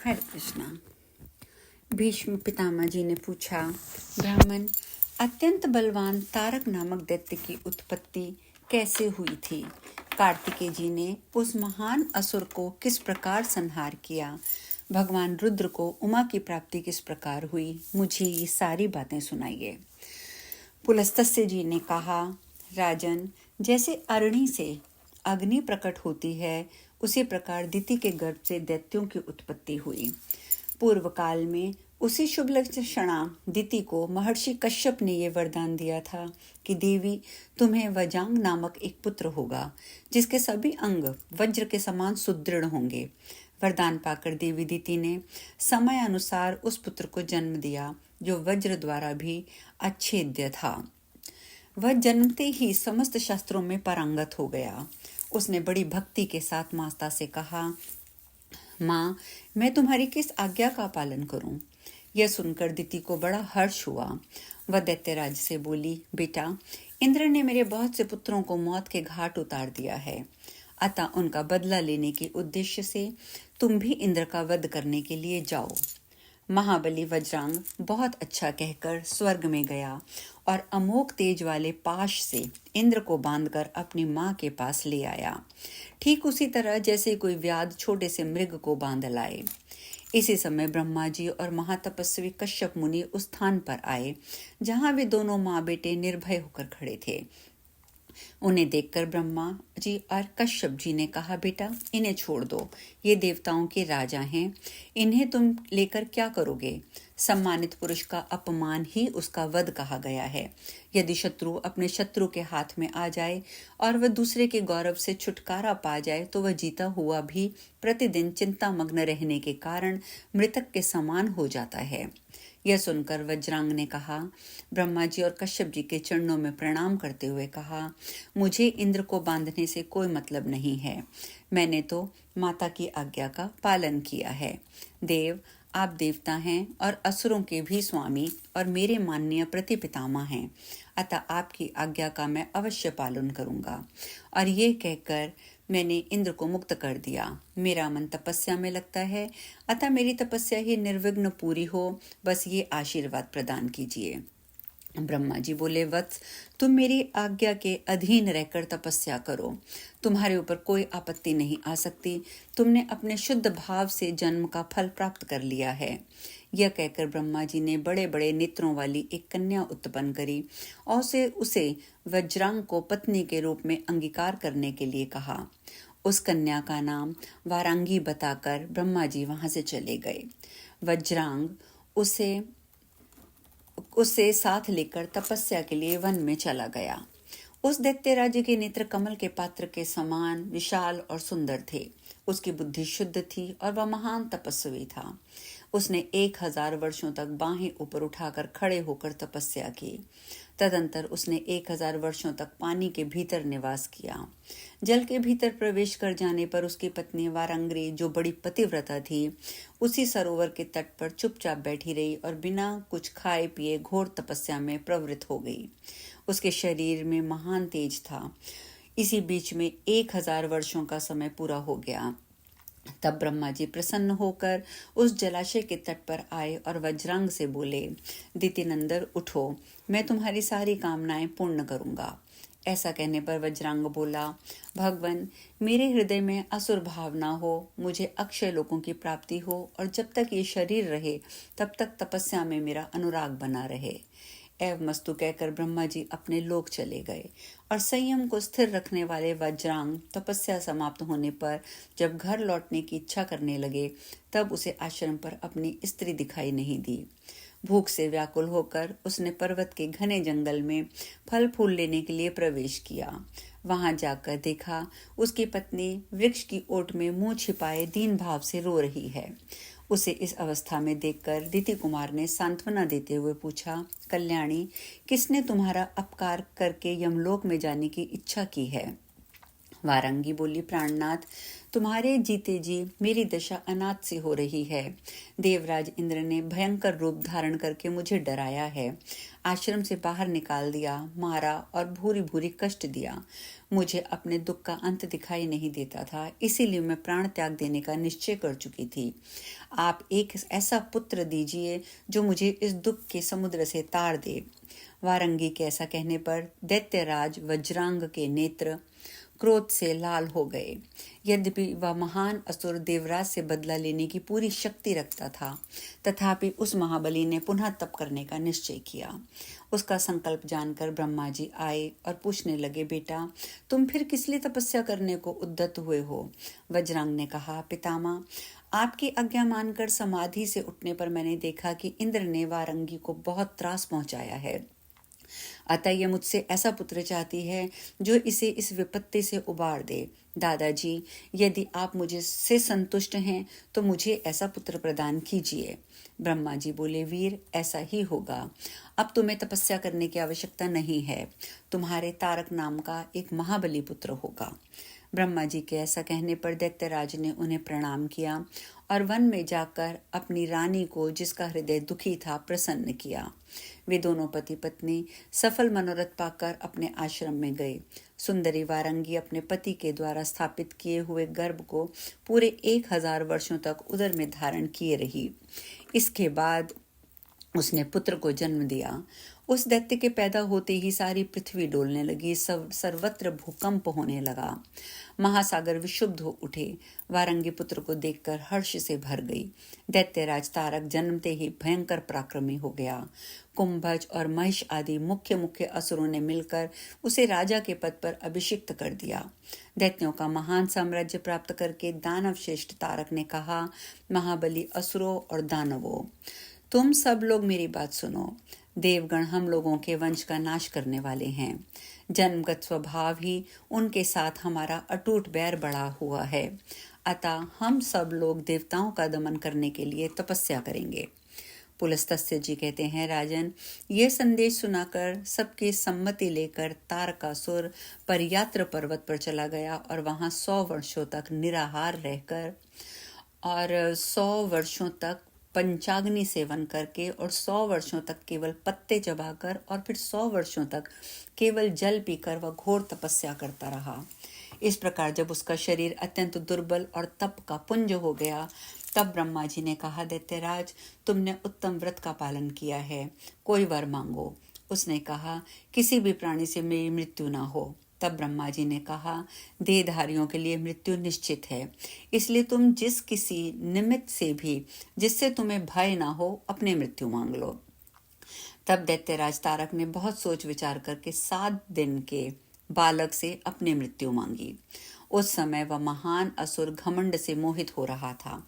हरे कृष्णा। भीष्म पितामह जी ने पूछा, ब्राह्मण, अत्यंत बलवान तारक नामक दैत्य की उत्पत्ति कैसे हुई थी? कार्तिकेय जी ने उस महान असुर को किस प्रकार संहार किया? भगवान रुद्र को उमा की प्राप्ति किस प्रकार हुई? मुझे ये सारी बातें सुनाइए। पुलस्त्य जी ने कहा, राजन, जैसे अरणी से अग्नि प्रकट होती है, उसी प्रकार दिति के गर्भ से दैत्यों की उत्पत्ति हुई। पूर्व काल में उसी शुभ लक्षणा दिति को महर्षि कश्यप ने यह वरदान दिया था कि देवी, तुम्हें वजांग नामक एक पुत्र होगा, जिसके सभी अंग वज्र के समान सुदृढ़ होंगे। वरदान पाकर देवी दिति ने समय अनुसार उस पुत्र को जन्म दिया, जो वज्र द्वारा भी अच्छेद्य था। वह जन्मते ही समस्त शास्त्रों में पारंगत हो गया। उसने बड़ी भक्ति के साथ माता से कहा, माँ, मैं तुम्हारी किस आज्ञा का पालन करूं? यह सुनकर दिति को बड़ा हर्ष हुआ। वह दैत्यराज से बोली, बेटा, इंद्र ने मेरे बहुत से पुत्रों को मौत के घाट उतार दिया है, अतः उनका बदला लेने के उद्देश्य से तुम भी इंद्र का वध करने के लिए जाओ। महाबली वज्रांग बहुत अच्छा कहकर स्वर्ग में गया और अमोघ तेज वाले पाश से इंद्र को बांधकर अपनी माँ के पास ले आया, ठीक उसी तरह जैसे कोई व्याध छोटे से मृग को बांध लाए। इसी समय ब्रह्मा जी और महातपस्वी कश्यप मुनि उस स्थान पर आए जहाँ वे दोनों माँ बेटे निर्भय होकर खड़े थे। उन्हें देखकर ब्रह्मा जी और कश्यप जी ने कहा, बेटा, इन्हें छोड़ दो, ये देवताओं के राजा हैं, इन्हें तुम लेकर क्या करोगे? सम्मानित पुरुष का अपमान ही उसका वध कहा गया है। यदि शत्रु अपने शत्रु के हाथ में आ जाए और वह दूसरे के गौरव से छुटकारा पा जाए तो वह जीता हुआ भी प्रतिदिन चिंतामग्न रहने के कारण मृतक के समान हो जाता है। यह सुनकर वज्रांग ने कहा, ब्रह्मा जी और कश्यप जी के चरणों में प्रणाम करते हुए कहा, मुझे इंद्र को बांधने से कोई मतलब नहीं है। मैंने तो माता की आज्ञा का पालन किया है। देव, आप देवता हैं और असुरों के भी स्वामी और मेरे माननीय प्रतिपितामह हैं, अतः आपकी आज्ञा का मैं अवश्य पालन करूंगा। और ये कहकर मैंने इंद्र को मुक्त कर दिया। मेरा मन तपस्या में लगता है, अतः मेरी तपस्या ही निर्विघ्न पूरी हो, बस ये आशीर्वाद प्रदान कीजिए। ब्रह्मा जी बोले, वत्स, तुम मेरी आज्ञा के अधीन रहकर तपस्या करो, तुम्हारे ऊपर कोई आपत्ति नहीं आ सकती। तुमने अपने शुद्ध भाव से जन्म का फल प्राप्त कर लिया है। यह कहकर ब्रह्मा जी ने बड़े बड़े नेत्रों वाली एक कन्या उत्पन्न करी और उसे वज्रांग को पत्नी के रूप में अंगीकार करने के लिए कहा। उस कन्या का नाम वारांगी बताकर ब्रह्मा जी वहां से चले गए। वज्रांग उसे साथ लेकर तपस्या के लिए वन में चला गया। उस दैत्य राज्य के नेत्र कमल के पात्र के समान विशाल और सुंदर थे। उसकी बुद्धि शुद्ध थी और वह महान तपस्वी था। उसने 1000 वर्षों तक बाहें ऊपर उठाकर खड़े होकर तपस्या की। तदंतर उसने 1000 वर्षों तक पानी के भीतर निवास किया। जल के भीतर प्रवेश कर जाने पर उसकी पत्नी वारंगी, जो बड़ी पतिव्रता थी, उसी सरोवर के तट पर चुपचाप बैठी रही और बिना कुछ खाए पिए घोर तपस्या में प्रवृत्त हो गई। उसके शरीर में महान तेज था। इसी बीच में 1000 वर्षों का समय पूरा हो गया। तब ब्रह्मा जी प्रसन्न होकर उस जलाशय के तट पर आए और वज्रांग से बोले, दितिनंदन, उठो, मैं तुम्हारी सारी कामनाएं पूर्ण करूंगा। ऐसा कहने पर वज्रांग बोला, भगवान, मेरे हृदय में असुर भाव ना हो, मुझे अक्षय लोकों की प्राप्ति हो और जब तक ये शरीर रहे तब तक तपस्या में मेरा अनुराग बना रहे। एवं मस्तु कहकर ब्रह्मा जी अपने लोक चले गए और संयम को स्थिर रखने वाले वज्रांग तपस्या समाप्त होने पर जब घर लौटने की इच्छा करने लगे, तब उसे आश्रम पर अपनी स्त्री दिखाई नहीं दी। भूख से व्याकुल होकर उसने पर्वत के घने जंगल में फल फूल लेने के लिए प्रवेश किया। वहां जाकर देखा, उसकी पत्नी वृक्ष की ओट में मुंह छिपाए दीन भाव से रो रही है। उसे इस अवस्था में देखकर दिति कुमार ने सांत्वना देते हुए पूछा, कल्याणी, किसने तुम्हारा अपकार करके यमलोक में जाने की इच्छा की है? वारंगी बोली, प्राणनाथ, तुम्हारे जीते जी मेरी दशा अनाथ सी हो रही है। देवराज इंद्र ने भयंकर रूप धारण करके मुझे डराया है, आश्रम से बाहर निकाल दिया, मारा और भूरी भूरी कष्ट दिया। मुझे अपने दुख का अंत दिखाई नहीं देता था, इसीलिए मैं प्राण त्याग देने का निश्चय कर चुकी थी। आप एक ऐसा पुत्र दीजिए जो मुझे इस दुख के समुद्र से तार दे। वारंगी के ऐसा कहने पर दैत्यराज वज्रांग के नेत्र क्रोध से लाल हो गए। यद्यपि वह महान असुर देवराज से बदला लेने की पूरी शक्ति रखता था, तथापि उस महाबली ने पुनः तप करने का निश्चय किया। उसका संकल्प जानकर ब्रह्मा जी आए और पूछने लगे, बेटा तुम फिर किस लिए तपस्या करने को उद्यत हुए हो? वज्रांग ने कहा, पितामह, आपकी आज्ञा मानकर समाधि से उठने पर मैंने देखा कि इंद्र ने वारंगी को बहुत त्रास पहुंचाया है। अतः यह मुझसे ऐसा पुत्र चाहती है जो इसे इस विपत्ति से उबार दे। दादाजी, यदि आप मुझे से संतुष्ट हैं तो मुझे ऐसा पुत्र प्रदान कीजिए। ब्रह्मा जी बोले, वीर, ऐसा ही होगा। अब तुम्हें तपस्या करने की आवश्यकता नहीं है। तुम्हारे तारक नाम का एक महाबली पुत्र होगा। ब्रह्मा जी के ऐसा कहने पर दैत्यराज ने उन्हें प्रणाम किया और वन में जाकर अपनी रानी को, जिसका हृदय दुखी था, प्रसन्न किया। वे दोनों पति पत्नी सफल मनोरथ पाकर अपने आश्रम में गए। सुंदरी वारंगी अपने पति के द्वारा स्थापित किए हुए गर्भ को पूरे 1000 वर्षों तक उदर में धारण किए रही। इसके बाद उसने पुत्र को जन्म दिया। उस दैत्य के पैदा होते ही सारी पृथ्वी डोलने लगी, सर्वत्र भूकंप होने लगा, महासागर विशुद्ध हो उठे। वारंगी पुत्र को देखकर हर्ष से भर गई। दैत्यराज तारक जन्मते ही भयंकर पराक्रमी हो गया। कुंभज और महिष आदि मुख्य मुख्य असुरों ने मिलकर उसे राजा के पद पर अभिषिक्त कर दिया। दैत्यों का महान साम्राज्य प्राप्त करके दानव श्रेष्ठ तारक ने कहा, महाबली असुरों और दानवों, तुम सब लोग मेरी बात सुनो। देवगण हम लोगों के वंश का नाश करने वाले हैं। जन्मगत स्वभाव ही उनके साथ हमारा अटूट बैर बढ़ा हुआ है। अतः हम सब लोग देवताओं का दमन करने के लिए तपस्या करेंगे। पुलस्त्य जी कहते हैं, राजन, ये संदेश सुनाकर सबकी सम्मति लेकर तारकासुर परियात्र पर्वत पर चला गया और वहां 100 वर्षों तक निराहार रहकर और 100 वर्षों तक पंचाग्नि सेवन करके और 100 वर्षों तक केवल पत्ते चबाकर और फिर 100 वर्षों तक केवल जल पीकर वह घोर तपस्या करता रहा। इस प्रकार जब उसका शरीर अत्यंत दुर्बल और तप का पुंज हो गया, तब ब्रह्मा जी ने कहा, दैत्यराज, तुमने उत्तम व्रत का पालन किया है, कोई वर मांगो। उसने कहा, किसी भी प्राणी से मेरी मृत्यु ना हो। तब ब्रह्मा जी ने कहा, देहधारियों के लिए मृत्यु निश्चित है, इसलिए तुम जिस किसी निमित्त से भी जिससे तुम्हें भय ना हो, अपने मृत्यु मांग लो। तब दैत्यराज तारक ने बहुत सोच विचार करके 7 दिन के बालक से अपनी मृत्यु मांगी। उस समय वह महान असुर घमंड से मोहित हो रहा था।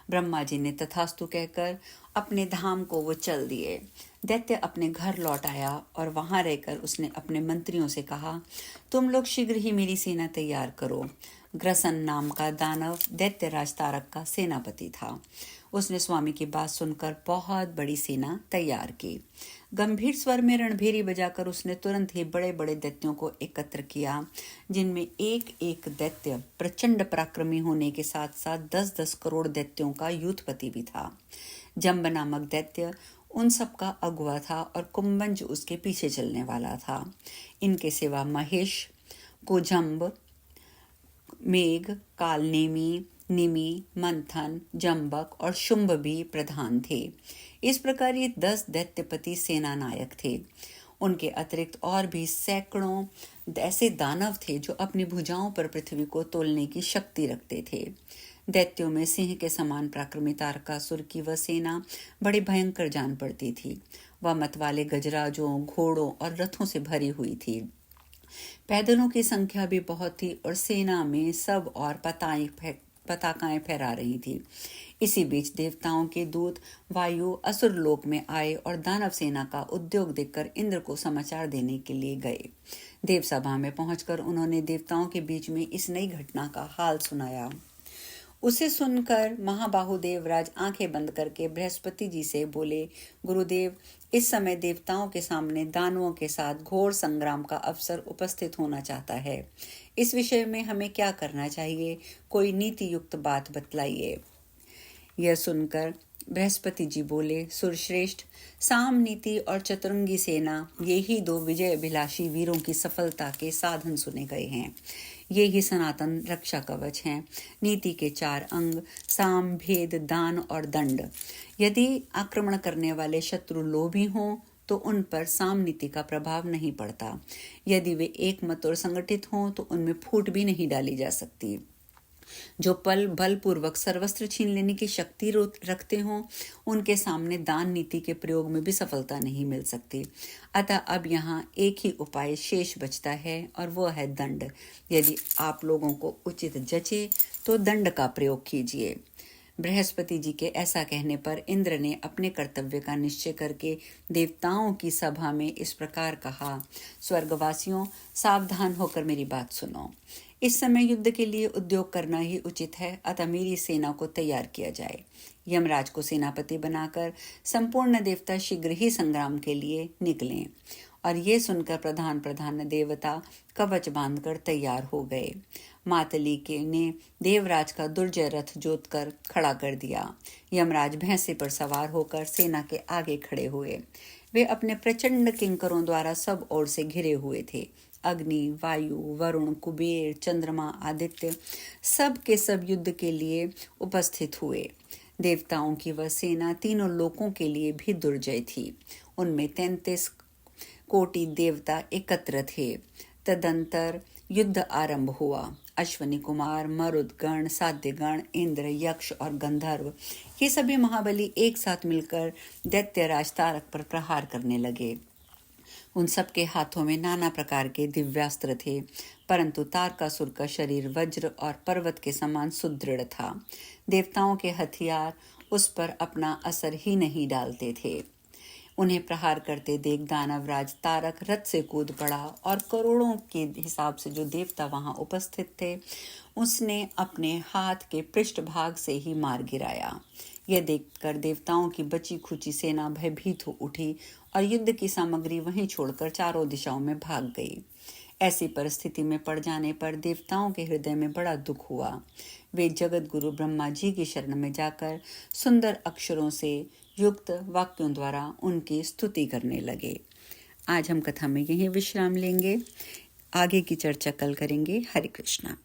ब्रह्मा जी ने तथास्तु कहकर अपने धाम को वो चल दिए। दैत्य अपने घर लौट आया और वहां रहकर उसने अपने मंत्रियों से कहा, तुम लोग शीघ्र ही मेरी सेना तैयार करो। ग्रसन नाम का दानव दैत्यराज तारक का सेनापति था। उसने स्वामी की बात सुनकर बहुत बड़ी सेना तैयार की। गंभीर स्वर में रणभेरी बजाकर उसने तुरंत ही बड़े बड़े दैत्यों को एकत्र किया, जिनमें एक एक दैत्य प्रचंड पराक्रमी होने के साथ साथ 10-10 करोड़ दैत्यों का यूथपति भी था। जंब नामक दैत्य उन सब का अगुआ था और कुंभज उसके पीछे चलने वाला था। इनके सिवा महेश, कुजंब, मेघ, कालनेमी, निमि, मंथन, जंबक और शुंभ भी प्रधान थे। इस प्रकार ये 10 दैत्यपति सेना नायक थे। उनके अतिरिक्त और भी सैकड़ों ऐसे दानव थे जो अपनी भुजाओं पर पृथ्वी को तोलने की शक्ति रखते थे। दैत्यों में सिंह के समान पराक्रमी तारकासुर की वह सेना बड़ी भयंकर जान पड़ती थी। वह मतवाले गजराजों, घोड़ों और रथों से भरी हुई थी। पैदलों की संख्या भी बहुत थी और सेना में सब और पताकाएं फहरा रही थी। इसी बीच देवताओं के दूत वायु असुर लोक में आए और दानव सेना का उद्योग देखकर इंद्र को समाचार देने के लिए गए। देवसभा में पहुंचकर उन्होंने देवताओं के बीच में इस नई घटना का हाल सुनाया। उसे सुनकर महाबाहु देवराज आंखें बंद करके बृहस्पति जी से बोले, गुरुदेव, इस समय देवताओं के सामने दानवों के साथ घोर संग्राम का अवसर उपस्थित होना चाहता है। इस विषय में हमें क्या करना चाहिए? कोई नीति युक्त बात बतलाइए। यह सुनकर बृहस्पति जी बोले, सुरश्रेष्ठ, साम नीति और चतुरंगी सेना, ये ही दो विजय अभिलाषी वीरों की सफलता के साधन सुने गए हैं। ये ही सनातन रक्षा कवच हैं। नीति के 4 अंग साम, भेद, दान और दंड। यदि आक्रमण करने वाले शत्रु लोभी हों तो उन पर साम नीति का प्रभाव नहीं पड़ता। यदि वे एकमत और संगठित हों तो उनमें फूट भी नहीं डाली जा सकती। जो बलपूर्वक सर्वस्त्र छीन लेने की शक्ति रखते हों, उनके सामने दान नीति के प्रयोग में भी सफलता नहीं मिल सकती। अतः अब यहाँ एक ही उपाय शेष बचता है और वो है दंड। यदि आप लोगों को उचित जचे तो दंड का प्रयोग कीजिए। बृहस्पति जी के ऐसा कहने पर इंद्र ने अपने कर्तव्य का निश्चय करके देवताओं की सभा में इस प्रकार कहा, स्वर्गवासियों, सावधान होकर मेरी बात सुनो। इस समय युद्ध के लिए उद्योग करना ही उचित है, अतः मेरी सेना को तैयार किया जाए। यमराज को सेनापति बनाकर संपूर्ण देवता शीघ्र ही संग्राम के लिए निकलें। और ये सुनकर प्रधान देवता कवच बांधकर तैयार हो गए। मातली के ने देवराज का दुर्जय रथ जोतकर खड़ा कर दिया। यमराज भैंसे पर सवार होकर सेना के आगे खड़े हुए। वे अपने प्रचंड किंकरों द्वारा सब ओर से घिरे हुए थे। अग्नि, वायु, वरुण, कुबेर, चंद्रमा, आदित्य सब के सब युद्ध के लिए उपस्थित हुए। देवताओं की वह सेना तीनों लोकों के लिए भी दुर्जय थी। उनमें 33 कोटि देवता एकत्र थे। तदंतर युद्ध आरंभ हुआ। अश्वनी कुमार, मरुदगण, साध्यगण, इंद्र, यक्ष और गंधर्व ये सभी महाबली एक साथ मिलकर दैत्यराज तारक पर प्रहार करने लगे। उन सबके हाथों में नाना प्रकार के दिव्यास्त्र थे, परंतु तारकासुर का शरीर वज्र और पर्वत के समान सुदृढ़ था। देवताओं के हथियार उस पर अपना असर ही नहीं डालते थे। उन्हें प्रहार करते देख दानवराज तारक रथ से कूद पड़ा और करोड़ों के हिसाब से जो देवता वहां उपस्थित थे उसने अपने हाथ के पृष्ठभाग से ही मार गिराया। यह देखकर देवताओं की बची खुची सेना भयभीत हो उठी और युद्ध की सामग्री वहीं छोड़कर चारों दिशाओं में भाग गई। ऐसी परिस्थिति में पड़ जाने पर देवताओं के हृदय में बड़ा दुख हुआ। वे जगत गुरु ब्रह्मा जी की शरण में जाकर सुंदर अक्षरों से युक्त वाक्यों द्वारा उनकी स्तुति करने लगे। आज हम कथा में यहीं विश्राम लेंगे। आगे की चर्चा कल करेंगे। हरे कृष्णा।